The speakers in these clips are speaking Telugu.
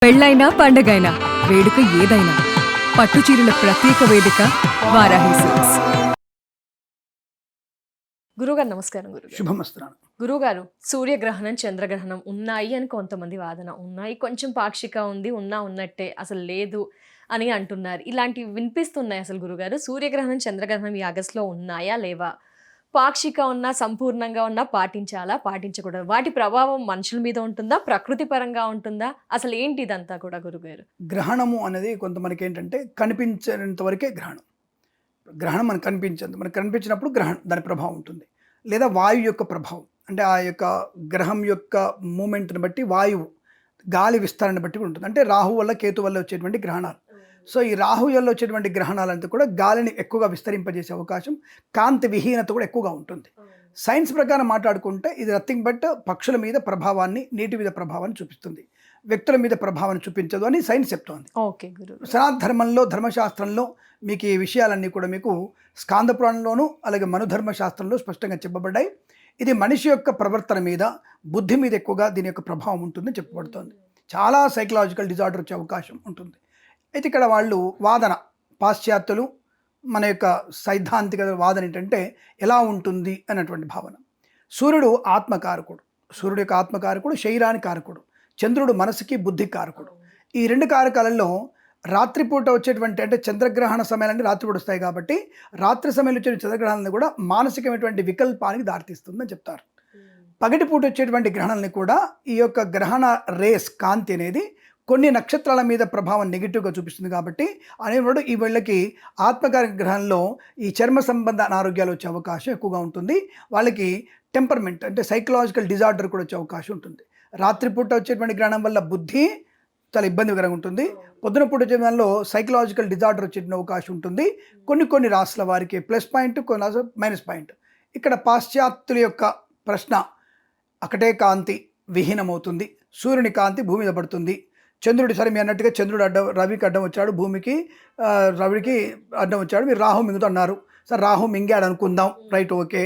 పెళ్ళైనా పండగైనా వేడుక ఏదైనా పట్టుచీరల ప్రత్యేక వేదిక వారాహి సిల్క్స్. గురుగారు నమస్కారం. శుభమస్తున్నాను. గురుగారు, సూర్యగ్రహణం చంద్రగ్రహణం ఉన్నాయి అని కొంతమంది వాదన. ఉన్నాయి, కొంచెం పాక్షిక ఉంది, ఉన్నట్టే అసలు లేదు అని అంటున్నారు. ఇలాంటివి వినిపిస్తున్నాయి. అసలు గురుగారు, సూర్యగ్రహణం చంద్రగ్రహణం ఈ ఆగస్టులో ఉన్నాయా లేవా? పాక్షిక ఉన్నా సంపూర్ణంగా ఉన్నా పాటించాలా పాటించకూడదు? వాటి ప్రభావం మనుషుల మీద ఉంటుందా, ప్రకృతి పరంగా ఉంటుందా? అసలు ఏంటి ఇదంతా కూడా గురుగారు? గ్రహణము అనేది కొంతమందికి ఏంటంటే కనిపించేంత వరకే గ్రహణం. గ్రహణం మనకు కనిపించదు. మనకు కనిపించినప్పుడు దాని ప్రభావం ఉంటుంది. లేదా వాయువు యొక్క ప్రభావం, అంటే ఆ యొక్క గ్రహం యొక్క మూమెంట్ని బట్టి వాయువు గాలి విస్తరణ బట్టి ఉంటుంది. అంటే రాహు వల్ల కేతు వల్ల వచ్చేటువంటి గ్రహణాలు. సో ఈ రాహు వల్ల వచ్చేటువంటి గ్రహణాలంతా కూడా గాలిని ఎక్కువగా విస్తరింపజేసే అవకాశం, కాంతి విహీనత కూడా ఎక్కువగా ఉంటుంది. సైన్స్ ప్రకారం మాట్లాడుకుంటే ఇది నథింగ్ బట్ పక్షుల మీద ప్రభావాన్ని, నీటి మీద ప్రభావాన్ని చూపిస్తుంది, వ్యక్తుల మీద ప్రభావాన్ని చూపించదు అని సైన్స్ చెప్తోంది. ఓకే గురు. సనాతన ధర్మంలో, ధర్మశాస్త్రంలో మీకు ఈ విషయాలన్నీ కూడా మీకు స్కాంద పురాణంలోనూ అలాగే మనుధర్మశాస్త్రంలో స్పష్టంగా చెప్పబడ్డాయి. ఇది మనిషి యొక్క ప్రవర్తన మీద, బుద్ధి మీద ఎక్కువగా దీని యొక్క ప్రభావం ఉంటుందని చెప్పబడుతోంది. చాలా సైకలాజికల్ డిజార్డర్ వచ్చే అవకాశం ఉంటుంది. అయితే ఇక్కడ వాళ్ళు వాదన, పాశ్చాత్యులు మన యొక్క సైద్ధాంతిక వాదన ఏంటంటే ఎలా ఉంటుంది అన్నటువంటి భావన. సూర్యుడు ఆత్మకారకుడు, సూర్యుడు యొక్క ఆత్మకారకుడు, శరీరానికి కారకుడు. చంద్రుడు మనసుకి, బుద్ధి కారకుడు. ఈ రెండు కారకాలలో రాత్రిపూట వచ్చేటువంటి, అంటే చంద్రగ్రహణ సమయాలన్నీ రాత్రిపూట వస్తాయి కాబట్టి రాత్రి సమయంలో వచ్చే చంద్రగ్రహణాలను కూడా మానసికమైనటువంటి వికల్పానికి దారితీస్తుందని చెప్తారు. పగటిపూట వచ్చేటువంటి గ్రహణాలని కూడా ఈ యొక్క గ్రహణ రేస్, కాంతి అనేది కొన్ని నక్షత్రాల మీద ప్రభావం నెగిటివ్గా చూపిస్తుంది. కాబట్టి అనేవాడు ఈ వీళ్ళకి ఆత్మకార గ్రహంలో ఈ చర్మ సంబంధ అనారోగ్యాలు వచ్చే అవకాశం ఎక్కువగా ఉంటుంది. వాళ్ళకి టెంపర్మెంట్, అంటే సైకలాజికల్ డిజార్డర్ కూడా వచ్చే అవకాశం ఉంటుంది. రాత్రిపూట వచ్చేటువంటి గ్రహణం వల్ల బుద్ధి చాలా ఇబ్బందికరంగా ఉంటుంది. పొద్దున పూట వచ్చే దానిలో సైకలాజికల్ డిజార్డర్ వచ్చే అవకాశం ఉంటుంది. కొన్ని రాశుల వారికి ప్లస్ పాయింట్, కొన్ని రాశుల మైనస్ పాయింట్. ఇక్కడ పాశ్చాత్యుల యొక్క ప్రశ్న, ఒకటే కాంతి విహీనమవుతుంది, సూర్యుని కాంతి భూమి మీద పడుతుంది, చంద్రుడి, సరే మీ అన్నట్టుగా చంద్రుడు రవికి అడ్డం వచ్చాడు, భూమికి రవికి అడ్డం వచ్చాడు, మీరు రాహు మింగుతున్నారు. సరే రాహు మింగాడు అనుకుందాం, రైట్, ఓకే.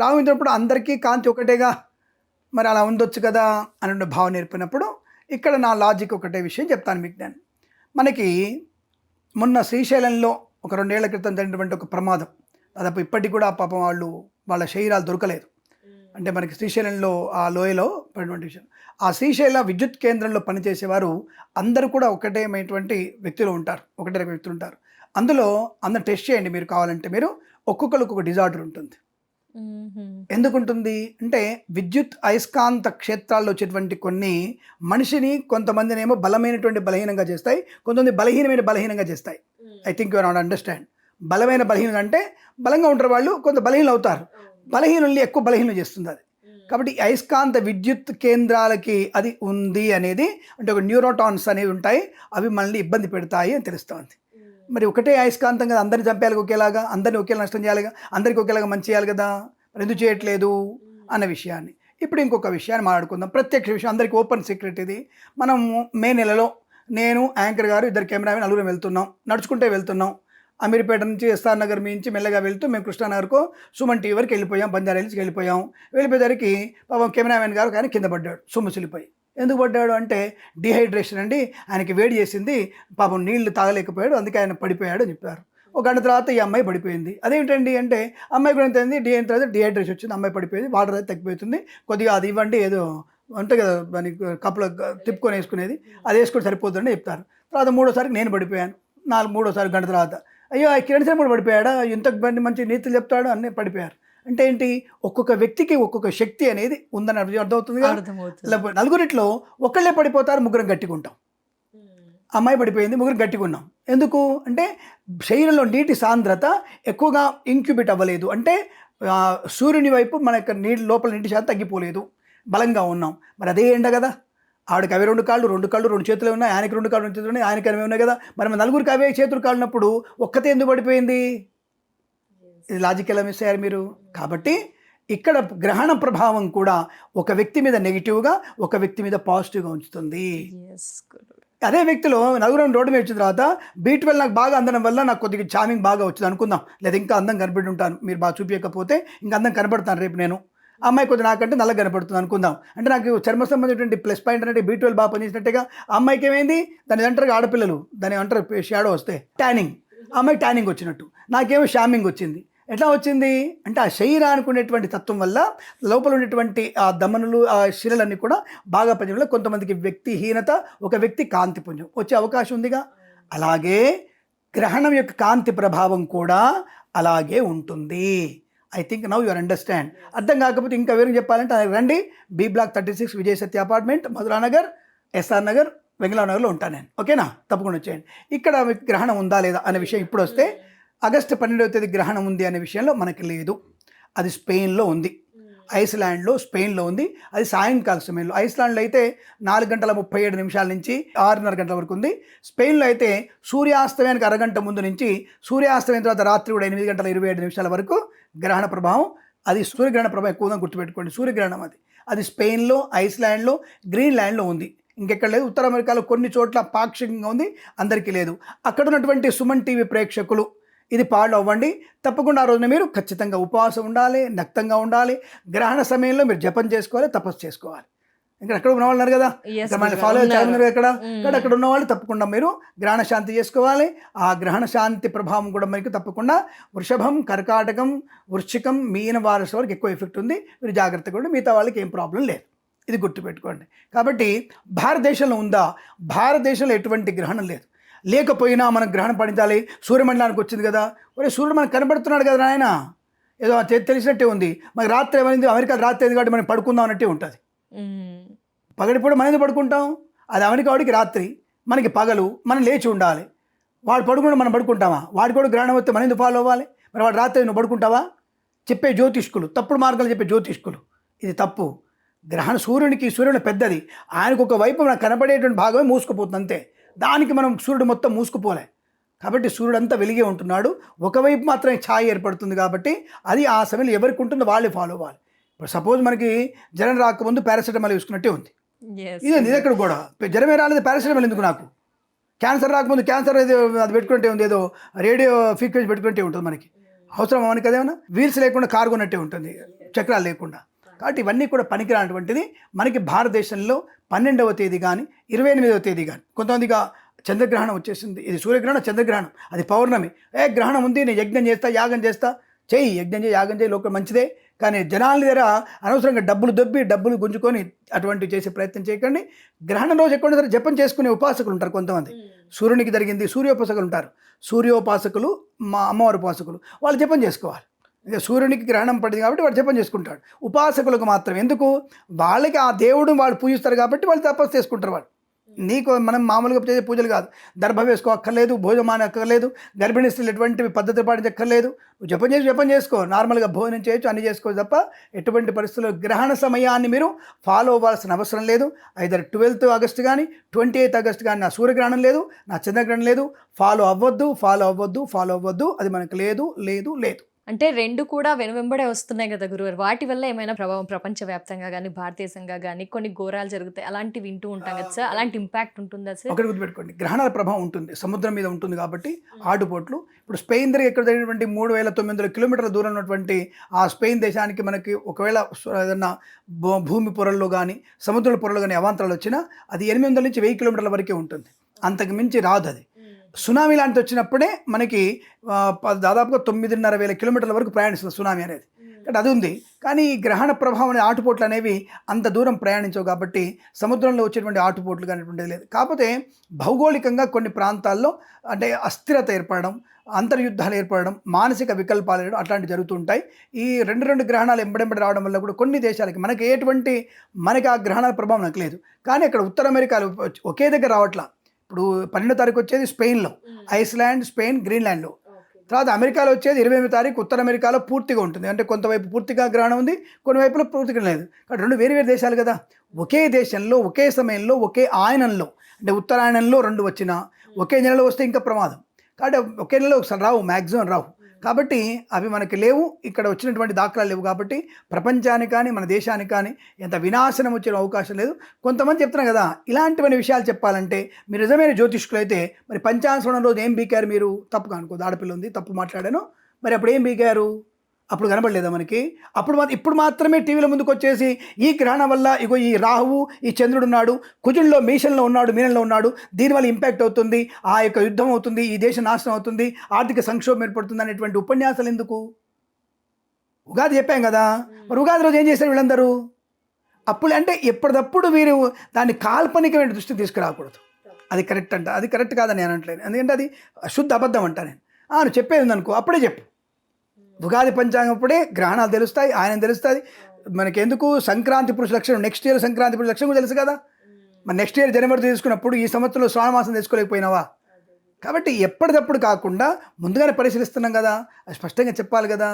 రాహు మింగినప్పుడు అందరికీ కాంతి ఒకటేగా, మరి అలా ఉండొచ్చు కదా అనే భావన నేర్పినప్పుడు ఇక్కడ నా లాజిక్ ఒకటే విషయం చెప్తాను మీకు. నేను మనకి మొన్న శ్రీశైలంలో ఒక 2 ఏళ్ల క్రితం జరిగినటువంటి ఒక ప్రమాదం, దాదాపు ఇప్పటికి కూడా పాపం వాళ్ళ శరీరాలు దొరకలేదు. అంటే మనకి శ్రీశైలంలో ఆ లోయలో పడినటువంటి విషయం. ఆ శ్రీశైల విద్యుత్ కేంద్రంలో పనిచేసేవారు అందరూ కూడా ఒకటే వ్యక్తులు ఉంటారు, ఒకటే రకం వ్యక్తులు ఉంటారు. అందులో అందరు టెస్ట్ చేయండి మీరు కావాలంటే. మీరు ఒక్కొక్కరికి ఒక డిజార్డర్ ఉంటుంది. ఎందుకుంటుంది అంటే విద్యుత్ అయస్కాంత క్షేత్రాల్లో వచ్చేటువంటి కొన్ని మనిషిని, కొంతమందిని ఏమో బలమైనటువంటి బలహీనంగా చేస్తాయి, కొంతమంది బలహీనంగా చేస్తాయి. I think you not understand. బలమైన బలహీనంగా అంటే బలంగా ఉంటారు వాళ్ళు, కొంత బలహీనలు అవుతారు. బలహీనుల్ని ఎక్కువ బలహీనం చేస్తుంది అది. కాబట్టి అయస్కాంత విద్యుత్ కేంద్రాలకి అది ఉంది అనేది, అంటే ఒక న్యూరోటాన్స్ అనేవి ఉంటాయి, అవి మనల్ని ఇబ్బంది పెడతాయి అని తెలుస్తుంది. మరి ఒకటే అయస్కాంతం కదా, అందరిని చంపేయాలి ఒకేలాగా, అందరిని ఒకేలా నష్టం చేయాలిగా, అందరికీ ఒకేలాగా మంచి చేయాలి కదా, మరి ఎందుకు చేయట్లేదు అన్న విషయాన్ని ఇప్పుడు ఇంకొక విషయాన్ని మాట్లాడుకుందాం. ప్రత్యక్ష విషయం, అందరికీ ఓపెన్ సీక్రెట్ ఇది. మనం మే నెలలో నేను, యాంకర్ గారు, 2 కెమెరామెన్, నలుగురం వెళ్తున్నాం, నడుచుకుంటే వెళ్తున్నాం. అమీర్పేట నుంచి ఎస్ఆర్ నగర్ నుంచి మెల్లగా వెళ్తూ మేము కృష్ణానగర్కు సుమన్ టీవీ వరకు వెళ్ళిపోయాం, బంజారా హిల్స్కి వెళ్ళిపోయేసరికి పాపం కెమెరామెన్ గారు ఆయన కింద పడ్డాడు, సొమ్ముసిలిపోయి. ఎందుకు పడ్డాడు అంటే డిహైడ్రేషన్ అండి, ఆయనకి వేడి చేసింది, పాపం నీళ్లు తాగలేకపోయాడు, అందుకే ఆయన పడిపోయాడు అని చెప్పారు. ఒక గంట తర్వాత ఈ అమ్మాయి పడిపోయింది. అదేమిటండి అంటే అమ్మాయి కూడా ఎంత అయింది, డిహైడ్రేషన్ వచ్చింది, అమ్మాయి పడిపోయింది, వాటర్ అయితే తగ్గిపోతుంది, కొద్దిగా అది ఇవ్వండి, ఏదో ఉంటుంది కదా దానికి కప్పులో తిప్పుకొని వేసుకునేది, అది వేసుకొని సరిపోతుందని చెప్తారు. తర్వాత 3వసారికి నేను పడిపోయాను, 3వసారి గంట తర్వాత అయ్యో కిరణ్ శర్మ కూడా పడిపోయాడా, ఇంత మంచి నీతులు చెప్తాడు, అన్నీ పడిపోయారు. అంటే ఏంటి, ఒక్కొక్క వ్యక్తికి ఒక్కొక్క శక్తి అనేది ఉందని అర్థమవుతుంది కదా. నలుగురిట్లో ఒకళ్ళే పడిపోతారు, ముగ్గురం గట్టిగా ఉంటాం. అమ్మాయి పడిపోయింది, ముగ్గురు గట్టిగా ఉన్నాం. ఎందుకు అంటే శరీరంలో నీటి సాంద్రత ఎక్కువగా ఇంక్యుబేట్ అవ్వలేదు, అంటే సూర్యుని వైపు మన యొక్క లోపల నీటి శాతం తగ్గిపోలేదు, బలంగా ఉన్నాం. మరి అదే ఎండ కదా, ఆవిడకి అవి 2 కాళ్ళు 2 చేతులు ఉన్నాయి, ఆయనకి 2 కాళ్ళు 2 చేతులు ఉన్నాయి, ఆయనకి అవి ఉన్నాయి కదా. మరి నలుగురికి అవే చేతులు కాళ్ళినప్పుడు ఒక్కతే ఎందుకు పడిపోయింది? ఇది లాజిక్ ఎలా మిస్ అయ్యారు మీరు? కాబట్టి ఇక్కడ గ్రహణ ప్రభావం కూడా ఒక వ్యక్తి మీద నెగిటివ్గా, ఒక వ్యక్తి మీద పాజిటివ్గా ఉంచుతుంది. అదే వ్యక్తిలో నలుగురం రోడ్డు మీద వచ్చిన తర్వాత B12 నాకు బాగా అందడం వల్ల నాకు కొద్దిగా చామింగ్ బాగా వచ్చింది అనుకుందాం, లేదా ఇంకా అందం కనబడి ఉంటాను, మీరు బాగా చూపించకపోతే ఇంకా అందం కనబడతాను రేపు నేను అమ్మాయి కొద్దిగా నాకంటే నల్లగా కనపడుతుంది అనుకుందాం, అంటే నాకు చర్మ సంబంధించినటువంటి ప్లస్ పాయింట్ అంటే B12 బాగా పనిచేసినట్టుగా. ఆ అమ్మాయికి ఏమైంది, దాని అంటారు ఆడపిల్లలు, దాని అంటారు షాడో వస్తే ట్యానింగ్, అమ్మాయి ట్యానింగ్ వచ్చినట్టు, నాకేమో షామింగ్ వచ్చింది. ఎట్లా వచ్చింది అంటే ఆ శరీరానికి ఉండేటువంటి తత్వం వల్ల లోపల ఉండేటువంటి ఆ దమనులు, ఆ శిరలన్నీ కూడా బాగా పనిచేయడం వల్ల కొంతమందికి వ్యక్తిహీనత, ఒక వ్యక్తి కాంతిపుంజం వచ్చే అవకాశం ఉందిగా. అలాగే గ్రహణం యొక్క కాంతి ప్రభావం కూడా అలాగే ఉంటుంది. I think now your understand. అర్థం కాకపోతే ఇంకా వేరే చెప్పాలంటే రండి, B బ్లాక్ 36 విజయ్ సత్య అపార్ట్మెంట్, మధురానగర్, SR నగర్, వెంగళనగర్లో ఉంటాను నేను. ఓకేనా, తప్పకుండా వచ్చేయండి. ఇక్కడ మీకు గ్రహణం ఉందా లేదా అనే విషయం ఇప్పుడు వస్తే, ఆగస్టు 12వ తేదీ గ్రహణం ఉంది అనే విషయంలో మనకి లేదు. అది స్పెయిన్లో ఉంది, ఐస్లాండ్లో, స్పెయిన్లో ఉంది. అది సాయంకాల సమయంలో. ఐస్లాండ్లో అయితే 4:37 నుంచి 6:30 గంటల వరకు ఉంది. స్పెయిన్లో అయితే సూర్యాస్తమయానికి అరగంట ముందు నుంచి సూర్యాస్తమయం తర్వాత రాత్రి కూడా 8:27 వరకు గ్రహణ ప్రభావం. అది సూర్యగ్రహణ ప్రభావం ఎక్కువగా గుర్తుపెట్టుకోండి. సూర్యగ్రహణం అది స్పెయిన్లో, ఐస్లాండ్లో, గ్రీన్లాండ్లో ఉంది. ఇంకెక్కడ లేదు. ఉత్తర అమెరికాలో కొన్ని చోట్ల పాక్షికంగా ఉంది, అందరికీ లేదు. అక్కడ ఉన్నటువంటి సుమన్ టీవీ ప్రేక్షకులు ఇది ఫాలో అవ్వండి. తప్పకుండా ఆ రోజున మీరు ఖచ్చితంగా ఉపవాసం ఉండాలి, నక్తంగా ఉండాలి. గ్రహణ సమయంలో మీరు జపం చేసుకోవాలి, తపస్సు చేసుకోవాలి. ఇంకా అక్కడ ఉన్న వాళ్ళు ఉన్నారు కదా, ఫాలో చేయాలి అక్కడ ఉన్న వాళ్ళు తప్పకుండా మీరు గ్రహణ శాంతి చేసుకోవాలి. ఆ గ్రహణ శాంతి ప్రభావం కూడా మీకు తప్పకుండా వృషభం, కర్కాటకం, వృశ్చికం, మీన వారసు వరకు ఎక్కువ ఎఫెక్ట్ ఉంది. మీరు జాగ్రత్తగా ఉండి మిగతా వాళ్ళకి ఏం ప్రాబ్లం లేదు. ఇది గుర్తుపెట్టుకోండి. కాబట్టి భారతదేశంలో ఉందా, భారతదేశంలో ఎటువంటి గ్రహణం లేదు. లేకపోయినా మనం గ్రహణం పడించాలి. సూర్యమండలానికి వచ్చింది కదా, ఒరే సూర్యుడు మనకు కనబడుతున్నాడు కదా నాయన, ఏదో తెలిసినట్టే ఉంది. మనకి రాత్రి ఏమైంది, అమెరికా రాత్రి అయింది కాబట్టి మనం పడుకుందాం అన్నట్టే ఉంటుంది. పగటిపూట మనం ఎందుకు పడుకుంటాం, అది అమెరికా వాడికి రాత్రి, మనకి పగలు, మనం లేచి ఉండాలి. వాడు పడుకుంటే మనం పడుకుంటామా, వాడి కూడా గ్రహణం వస్తే మనం ఎందుకు ఫాలో అవ్వాలి. మరి వాడు రాత్రి నువ్వు పడుకుంటావా, చెప్పే జ్యోతిష్కులు, తప్పుడు మార్గాలు చెప్పే జ్యోతిష్కులు, ఇది తప్పు. సూర్యుని పెద్దది, ఆయనకు ఒక వైపు మనకు కనపడేటువంటి భాగమే మూసుకుపోతుంది అంతే. దానికి మనం సూర్యుడు మొత్తం మూసుకుపోలే. కాబట్టి సూర్యుడు అంతా వెలిగే ఉంటున్నాడు, ఒకవైపు మాత్రమే ఛాయ ఏర్పడుతుంది. కాబట్టి అది ఆ సమయంలో ఎవరికి ఉంటుందో వాళ్ళే ఫాలో అవ్వాలి. ఇప్పుడు సపోజ్ మనకి జ్వరం రాకముందు పారాసిటమాల్ వేసుకున్నట్టే ఉంది. ఇది ఎక్కడ కూడా జ్వరమే రాలేదు, పారాసిటమాల్ ఎందుకు నాకు. క్యాన్సర్ రాకముందు క్యాన్సర్ అది పెట్టుకుంటే ఉంది, ఏదో రేడియో ఫ్రీక్వెన్సీ పెట్టుకుంటే ఉంటుంది. మనకి అవసరం మనకి అదేమన్నా వీల్స్ లేకుండా కారు కొన్నట్టే ఉంటుంది, చక్రాలు లేకుండా. కాబట్టి ఇవన్నీ కూడా పనికిరానటువంటిది. మనకి భారతదేశంలో 12వ తేదీ కానీ 28వ తేదీ కానీ కొంతమందిగా చంద్రగ్రహణం వచ్చేసింది. ఇది సూర్యగ్రహణం, చంద్రగ్రహణం, అది పౌర్ణమి. గ్రహణం ఉంది, నేను యజ్ఞం చేస్తా, యాగం చేస్తా, చెయ్యి, యజ్ఞం చేయి, యాగం చేయి, లోకం మంచిదే. కానీ జనాల దగ్గర అనవసరంగా డబ్బులు గుంజుకొని అటువంటివి చేసే ప్రయత్నం చేయకండి. గ్రహణం రోజు ఎక్కడ సరే జపం చేసుకునే ఉపాసకులు ఉంటారు కొంతమంది. సూర్యునికి జరిగింది, సూర్యోపాసకులు ఉంటారు. సూర్యోపాసకులు, మా అమ్మవారి ఉపాసకులు, వాళ్ళు జపం చేసుకోవాలి. ఇక సూర్యునికి గ్రహణం పడింది కాబట్టి వాడు జపం చేసుకుంటాడు. ఉపాసకులకు మాత్రం ఎందుకు, వాళ్ళకి ఆ దేవుడు వాళ్ళు పూజిస్తారు కాబట్టి వాళ్ళు తపస్సు చేసుకుంటారు. వాళ్ళు నీకు మనం మామూలుగా చేసే పూజలు కాదు. దర్భ వేసుకో అక్కర్లేదు, భోజనం అక్కర్లేదు, గర్భిణీ స్త్రీలు ఎటువంటి పద్ధతులు పాటించక్కర్లేదు. నువ్వు జపం చేసుకో, నార్మల్గా భోజనం చేయొచ్చు, అన్ని చేసుకోవచ్చు తప్ప ఎటువంటి పరిస్థితుల్లో గ్రహణ సమయాన్ని మీరు ఫాలో అవ్వాల్సిన అవసరం లేదు. ఐదర్ 12th ఆగస్టు కానీ 28th ఆగస్టు కానీ నా సూర్యగ్రహణం లేదు, నా చంద్రగ్రహణం లేదు, ఫాలో అవ్వద్దు. అది మనకు లేదు. అంటే రెండు కూడా వెనువెంబడే వస్తున్నాయి కదా గురుగారు. వాటి వల్ల ఏమైనా ప్రభావం ప్రపంచవ్యాప్తంగా కానీ భారతదేశంగా కానీ కొన్ని ఘోరాలు జరుగుతాయి, అలాంటివి వింటూ ఉంటాం కదా సార్, అలాంటి ఇంపాక్ట్ ఉంటుందా సార్? ఒకటి గుర్తుపెట్టుకోండి, గ్రహణాల ప్రభావం ఉంటుంది, సముద్రం మీద ఉంటుంది కాబట్టి ఆటుపోట్లు. ఇప్పుడు స్పెయిన్ దగ్గర ఎక్కడ జరిగినటువంటి 3900 కిలోమీటర్ల దూరం ఉన్నటువంటి ఆ స్పెయిన్ దేశానికి మనకి ఒకవేళ ఏదన్నా భూమి పొరల్లో కానీ సముద్ర పొరల్లో కానీ అవాంతరాలు వచ్చినా అది 800 నుంచి 1000 కిలోమీటర్ల వరకే ఉంటుంది, అంతకు మించి రాదు. అది సునామీ లాంటిది వచ్చినప్పుడే మనకి దాదాపుగా 9,500 కిలోమీటర్ల వరకు ప్రయాణిస్తుంది సునామీ అనేది. కాబట్టి అది ఉంది. కానీ ఈ గ్రహణ ప్రభావం అనే ఆటుపోట్లు అనేవి అంత దూరం ప్రయాణించవు కాబట్టి సముద్రంలో వచ్చేటువంటి ఆటుపోట్లు కానిటువంటిది లేదు. కాకపోతే భౌగోళికంగా కొన్ని ప్రాంతాల్లో అంటే అస్థిరత ఏర్పడడం, అంతర్యుద్ధాలు ఏర్పడడం, మానసిక వికల్పాలు ఏర్పడడం అట్లాంటివి జరుగుతుంటాయి. ఈ రెండు గ్రహణాలు ఎంబడెంబడి రావడం వల్ల కూడా కొన్ని దేశాలకి మనకి ఆ గ్రహణాల ప్రభావం నాకు లేదు. కానీ అక్కడ ఉత్తర అమెరికాలో ఒకే దగ్గర రావట్లా. ఇప్పుడు 12వ తారీఖు వచ్చేది స్పెయిన్లో, ఐస్లాండ్, స్పెయిన్, గ్రీన్లాండ్లో. తర్వాత అమెరికాలో వచ్చేది 28వ తారీఖు ఉత్తర అమెరికాలో పూర్తిగా ఉంటుంది. అంటే కొంతవైపు పూర్తిగా గ్రహణం ఉంది, కొన్ని వైపులో పూర్తిగా లేదు. కాబట్టి రెండు వేరు దేశాలు కదా. ఒకే దేశంలో ఒకే సమయంలో ఒకే ఆయనంలో, అంటే ఉత్తరాయణంలో 2 వచ్చినా ఒకే నెలలో వస్తే ఇంకా ప్రమాదం. కాబట్టి ఒకే నెలలో ఒకసారి రావు, మ్యాక్సిమం రావు. కాబట్టి అవి మనకి లేవు, ఇక్కడ వచ్చినటువంటి దాఖలాలు లేవు. కాబట్టి ప్రపంచానికి కానీ మన దేశానికి కానీ ఎంత వినాశనం వచ్చే అవకాశం లేదు. కొంతమంది చెప్తున్నారు కదా, ఇలాంటివన్నీ విషయాలు చెప్పాలంటే మీరు నిజమైన జ్యోతిష్కులు అయితే మరి పంచాంగ శ్రవణం రోజు ఏం బీకారు మీరు? తప్పుగా అనుకోదు, ఆడపిల్ల ఉంది, తప్పు మాట్లాడాను, మరి అప్పుడు ఏం బీకారు? అప్పుడు కనబడలేదా మనకి? ఇప్పుడు మాత్రమే టీవీల ముందుకు వచ్చేసి ఈ గ్రహణం వల్ల ఇగో ఈ రాహువు ఈ చంద్రుడు ఉన్నాడు, కుజుల్లో మేషంలో ఉన్నాడు, మీనంలో ఉన్నాడు, దీనివల్ల ఇంపాక్ట్ అవుతుంది, ఆ యొక్క యుద్ధం అవుతుంది, ఈ దేశ నాశనం అవుతుంది, ఆర్థిక సంక్షోభం ఏర్పడుతుంది అనేటువంటి ఉపన్యాసాలు ఎందుకు? ఉగాది చెప్పాం కదా, మరి ఉగాది రోజు ఏం చేశారు వీళ్ళందరూ? అప్పుడు అంటే ఎప్పటికప్పుడు వీరు దాన్ని కాల్పనికమైన దృష్టికి తీసుకురాకూడదు. అది కరెక్ట్ అంట, అది కరెక్ట్ కాదని నేను అనట్లేదు, ఎందుకంటే అది శుద్ధ అబద్ధం అంట. నేను నువ్వు చెప్పేది ఉందనుకో అప్పుడే చెప్పు. ఉగాది పంచాంగం అప్పుడే గ్రహణాలు తెలుస్తాయి, ఆయన తెలుస్తుంది. మనకెందుకు సంక్రాంతి పురుష లక్షణం, నెక్స్ట్ ఇయర్ సంక్రాంతి పురుష లక్షణం తెలుసు కదా. మరి నెక్స్ట్ ఇయర్ జనవరి తీసుకున్నప్పుడు ఈ సంవత్సరంలో శ్రావణమాసం తీసుకోలేకపోయినావా? కాబట్టి ఎప్పటికప్పుడు కాకుండా ముందుగానే పరిశీలిస్తున్నాం కదా, అది స్పష్టంగా చెప్పాలి కదా.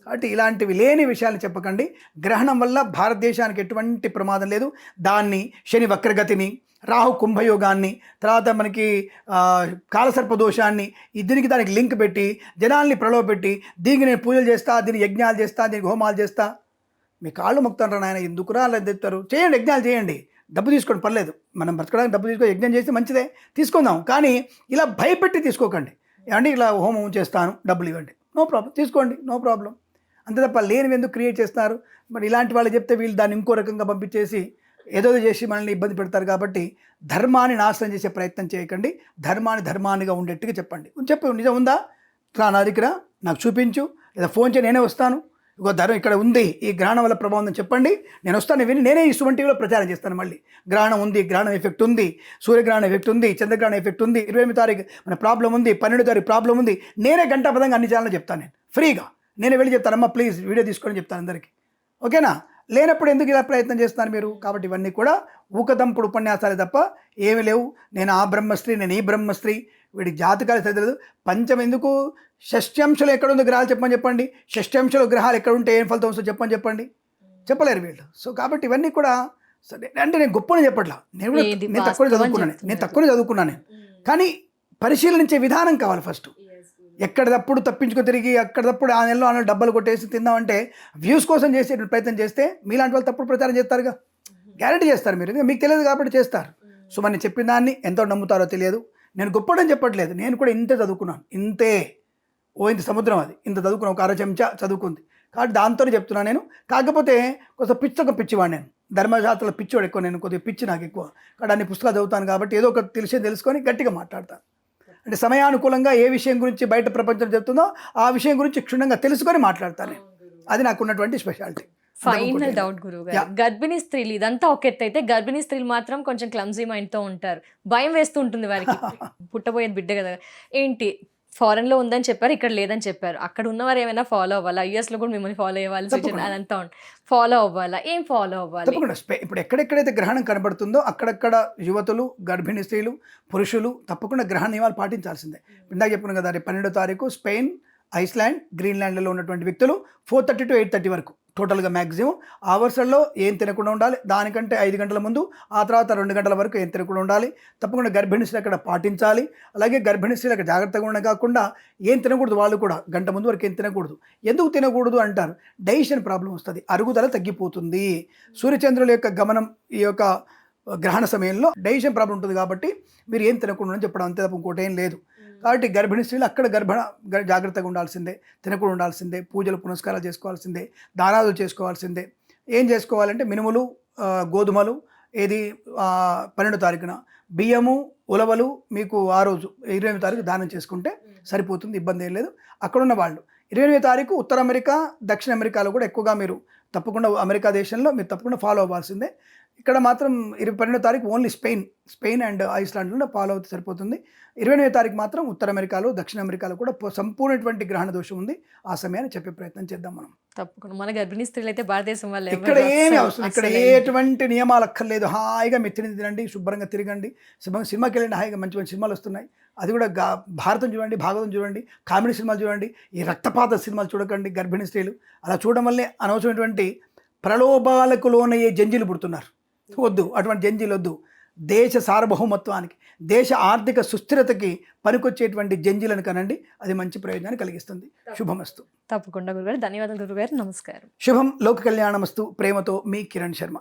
కాబట్టి ఇలాంటివి లేని విషయాలు చెప్పకండి. గ్రహణం వల్ల భారతదేశానికి ఎటువంటి ప్రమాదం లేదు. దాన్ని శని వక్రగతిని, రాహు కుంభయోగాన్ని, తర్వాత మనకి కాలసర్ప దోషాన్ని, దీనికి దానికి లింక్ పెట్టి జనాల్ని ప్రలోభపెట్టి దీనికి నేను పూజలు చేస్తా, దీనికి యజ్ఞాలు చేస్తా, దీనికి హోమాలు చేస్తా, మీ కాళ్ళు మొక్కుతారు నాయన, ఎందుకురా అలా తెస్తారు? చేయండి, యజ్ఞాలు చేయండి, డబ్బు తీసుకోండి, పర్లేదు, మనం బ్రతకడానికి డబ్బు తీసుకొని యజ్ఞం చేస్తే మంచిదే, తీసుకుందాం. కానీ ఇలా భయపెట్టి తీసుకోకండి. ఏమంటే ఇలా హోమం చేస్తాను, డబ్బులు ఇవ్వండి, నో ప్రాబ్లం, తీసుకోండి, నో ప్రాబ్లం. అంతే తప్ప లేనివి ఎందుకు క్రియేట్ చేస్తున్నారు? మరి ఇలాంటి వాళ్ళు చెప్తే వీళ్ళు దాన్ని ఇంకో రకంగా పంపించేసి ఏదో చేసి మనల్ని ఇబ్బంది పెడతారు. కాబట్టి ధర్మాన్ని నాశనం చేసే ప్రయత్నం చేయకండి. ధర్మానిగా ఉండేట్టుగా చెప్పండి. చెప్పు, నిజం ఉందా, నా దగ్గర నాకు చూపించు, లేదా ఫోన్ చేసి నేనే వస్తాను, ఇగో ధర్మం ఇక్కడ ఉంది, ఈ గ్రహణం వల్ల ప్రభావం ఉందని చెప్పండి, నేను వస్తాను, విని నేనే ఇటువంటి టీవీలో ప్రచారం చేస్తాను. మళ్ళీ గ్రహణం ఉంది, గ్రహణం ఎఫెక్ట్ ఉంది, సూర్యగ్రహణం ఎఫెక్ట్ ఉంది, చంద్రగ్రహణం ఎఫెక్ట్ ఉంది, 28వ తారీఖు మన ప్రాబ్లం ఉంది, 12వ తారీఖు ప్రాబ్లం ఉంది, నేనే గంటాపదంగా అన్ని ఛానల్లో చెప్తాను. నేను ఫ్రీగా నేనే వెళ్ళి చెప్తాను, అమ్మ ప్లీజ్ వీడియో తీసుకొని చెప్తాను అందరికీ, ఓకేనా? లేనప్పుడు ఎందుకు ఇలా ప్రయత్నం చేస్తున్నారు మీరు? కాబట్టి ఇవన్నీ కూడా ఊకదంపుడు ఉపన్యాసాలే తప్ప ఏమి లేవు. నేను ఆ బ్రహ్మస్త్రీ, నేను ఈ బ్రహ్మస్త్రీ, వీడి జాతకాలు తెలియదు. పంచం ఎందుకు? షష్ట్యాంశలు ఎక్కడుందో గ్రహాలు చెప్పండి. షష్ట్యాంశలో గ్రహాలు ఎక్కడుంటే ఏం ఫలితం వస్తుందో చెప్పండి. చెప్పలేరు వీళ్ళు. సో కాబట్టి ఇవన్నీ కూడా అంటే నేను గొప్పని చెప్పట్లా, నేను తక్కువనే చదువుకున్నాను. కానీ పరిశీలించే విధానం కావాలి ఫస్ట్. ఎక్కడదప్పుడు తప్పించుకో తిరిగి అక్కడదప్పుడు ఆ నెలలో ఆ డబ్బులు కొట్టేసి తిందామంటే వ్యూస్ కోసం చేసే ప్రయత్నం చేస్తే మీలాంటి వాళ్ళు తప్పుడు ప్రచారం చేస్తారుగా, గ్యారెంటీ చేస్తారు. మీరు మీకు తెలియదు కాబట్టి చేస్తారు. సో మనం చెప్పిన దాన్ని ఎంతో నమ్ముతారో తెలియదు. నేను గొప్పడని చెప్పట్లేదు, నేను కూడా ఇంతే చదువుకున్నాను, ఇంతే ఇంత సముద్రం, అది ఇంత చదువుకున్నాను, ఒక అర చెంచా చదువుకుంది. కాబట్టి దాంతోనే చెప్తున్నాను నేను. కాకపోతే కొంచెం పిచ్చివాడు నేను, ధర్మశాస్త్రంలో పిచ్చివాడు ఎక్కువ, నేను కొద్దిగా పిచ్చి నాకు ఎక్కువ. కాబట్టి అన్ని పుస్తకాలు చదువుతాను కాబట్టి ఏదో ఒక తెలుసుకొని గట్టిగా మాట్లాడతాను. అంటే సమయానుకూలంగా ఏ విషయం గురించి బయట ప్రపంచం చెప్తుందో ఆ విషయం గురించి క్షుణ్ణంగా తెలుసుకొని మాట్లాడతాను. అది నాకు ఉన్నటువంటి స్పెషాలిటీ. ఫైనల్ డౌట్ గురువు గారు, గర్భిణీ స్త్రీలు ఇదంతా ఒక ఎత్తు అయితే గర్భిణీ స్త్రీలు మాత్రం కొంచెం క్లమ్జీ మైండ్తో ఉంటారు, భయం వేస్తూ ఉంటుంది వారికి, పుట్టబోయేది బిడ్డ కదా. ఏంటి ఫారెన్ లో ఉందని చెప్పారు, ఇక్కడ లేదని చెప్పారు, అక్కడ ఉన్నవారు ఏమైనా ఫాలో అవ్వాలా? యుఎస్ లో కూడా మిమ్మల్ని ఫాలో అవ్వాలి, అదంతా ఫాలో అవ్వాలా? ఏం ఫాలో అవ్వాలి? తప్పకుండా. ఇప్పుడు ఎక్కడెక్కడైతే గ్రహణం కనబడుతుందో అక్కడక్కడ యువతులు, గర్భిణీ స్త్రీలు, పురుషులు తప్పకుండా గ్రహణ నియమాలు పాటించాల్సిందే. ఇందాక చెప్పుకున్నాం కదా, 12వ తారీఖు స్పెయిన్, ఐస్లాండ్, గ్రీన్లాండ్లలో ఉన్నటువంటి వ్యక్తులు 4:30 to 8:30 వరకు టోటల్గా మ్యాక్సిమం ఆ వర్షాల్లో ఏం తినకుండా ఉండాలి. దానికంటే 5 గంటల ముందు, ఆ తర్వాత 2 గంటల వరకు ఏం తినకుండా ఉండాలి. తప్పకుండా గర్భిణీ స్త్రీలు అక్కడ పాటించాలి. అలాగే గర్భిణీ స్త్రీలు అక్కడ జాగ్రత్తగా ఉండడం కాకుండా ఏం తినకూడదు, వాళ్ళు కూడా గంట ముందు వరకు ఏం తినకూడదు. ఎందుకు తినకూడదు అంటారు? డైజెషన్ ప్రాబ్లం వస్తుంది, అరుగుదల తగ్గిపోతుంది. సూర్యచంద్రుల యొక్క గమనం ఈ యొక్క గ్రహణ సమయంలో డైజెషన్ ప్రాబ్లం ఉంటుంది. కాబట్టి మీరు ఏం తినకుండా అని చెప్పడం, అంతే తప్ప ఇంకోటి ఏం లేదు. కాబట్టి గర్భిణీ స్త్రీలు అక్కడ జాగ్రత్తగా ఉండాల్సిందే, తినకుండా ఉండాల్సిందే, పూజలు పునస్కారాలు చేసుకోవాల్సిందే, దానాలు చేసుకోవాల్సిందే. ఏం చేసుకోవాలంటే మినుములు, గోధుమలు, ఏది 12వ తారీఖున బియ్యము, ఉలవలు మీకు ఆ రోజు 28వ తారీఖు దానం చేసుకుంటే సరిపోతుంది, ఇబ్బంది ఏం లేదు. అక్కడున్న వాళ్ళు 28వ తారీఖు ఉత్తర అమెరికా, దక్షిణ అమెరికాలో కూడా ఎక్కువగా మీరు తప్పకుండా, అమెరికా దేశంలో మీరు తప్పకుండా ఫాలో అవ్వాల్సిందే. ఇక్కడ మాత్రం 12వ తారీఖు ఓన్లీ స్పెయిన్ అండ్ ఐస్లాండ్లో ఫాలో అవుతే సరిపోతుంది. 28వ తారీఖు మాత్రం ఉత్తర అమెరికాలో, దక్షిణ అమెరికాలో కూడా సంపూర్ణటువంటి గ్రహణ దోషం ఉంది. ఆ సమయాన్ని చెప్పే ప్రయత్నం చేద్దాం మనం. తప్పకుండా. మన గర్భిణీ స్త్రీలు అయితే భారతదేశం వల్ల ఇక్కడ ఏమి అవసరం, ఇక్కడ ఎటువంటి నియమాలు అక్కర్లేదు. హాయిగా మీరు తినండి, శుభ్రంగా తిరగండి, సినిమాకి వెళ్ళండి, హాయిగా మంచి మంచి సినిమాలు వస్తున్నాయి. అది కూడా భారతం చూడండి, భాగవతం చూడండి, కామెడీ సినిమాలు చూడండి, ఈ రక్తపాత సినిమాలు చూడకండి. గర్భిణీ స్త్రీలు అలా చూడడం వల్లే అనవసరమైనటువంటి ప్రలోభాలకు లోనయ్యే జంజీలు పుడుతున్నారు. వద్దు, అటువంటి జంజీలు వద్దు. దేశ సార్వభౌమత్వానికి, దేశ ఆర్థిక సుస్థిరతకి పనికొచ్చేటువంటి జంజీలను కనండి, అది మంచి ప్రయోజనాన్ని కలిగిస్తుంది. శుభమస్తు. తప్పకుండా గురుగారు, ధన్యవాదాలు గురుగారు, నమస్కారం. శుభం, లోక కళ్యాణమస్తు. ప్రేమతో మీ కిరణ్ శర్మ.